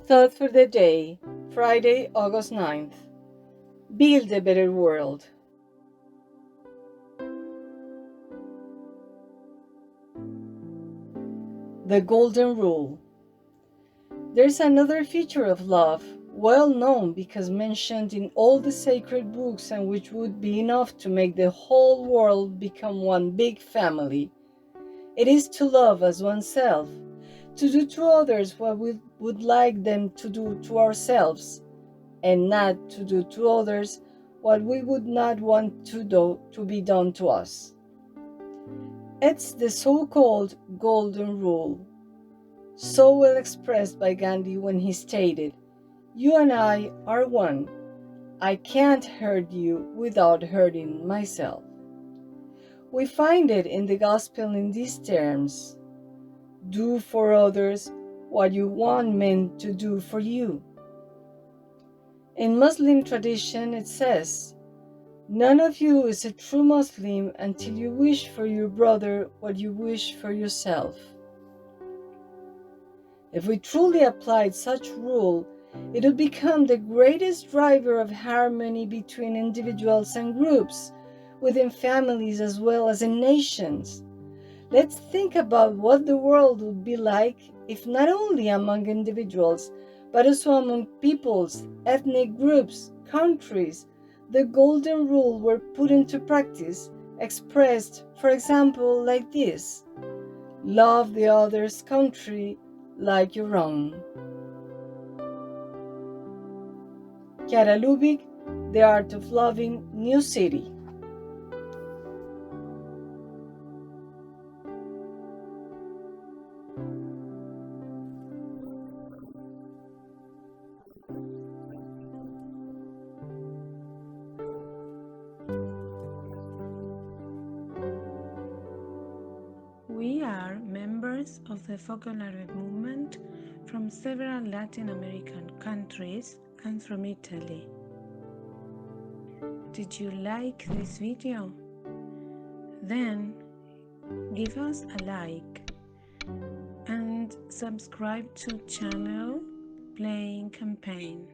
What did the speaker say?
Thought for the day, Friday, August 9th. Build a better world. The Golden Rule. There's another feature of love, well known because mentioned in all the sacred books and which would be enough to make the whole world become one big family. It is to love as oneself, to do to others what we would like them to do to ourselves, and not to do to others what we would not want to be done to us. It's the so-called Golden Rule, so well expressed by Gandhi when he stated, "You and I are one. I can't hurt you without hurting myself." We find it in the Gospel in these terms: do for others what you want men to do for you. In Muslim tradition it says, "None of you is a true Muslim until you wish for your brother what you wish for yourself." If we truly applied such rule, it would become the greatest driver of harmony between individuals and groups, within families as well as in nations. Let's think about what the world would be like if not only among individuals, but also among peoples, ethnic groups, countries, the Golden Rule were put into practice, expressed, for example, like this: love the other's country like your own. Chiara Lubich, The Art of Loving, New City. We are members of the Focolare movement from several Latin American countries and from Italy. Did you like this video? Then give us a like and subscribe to channel Playing Campaign.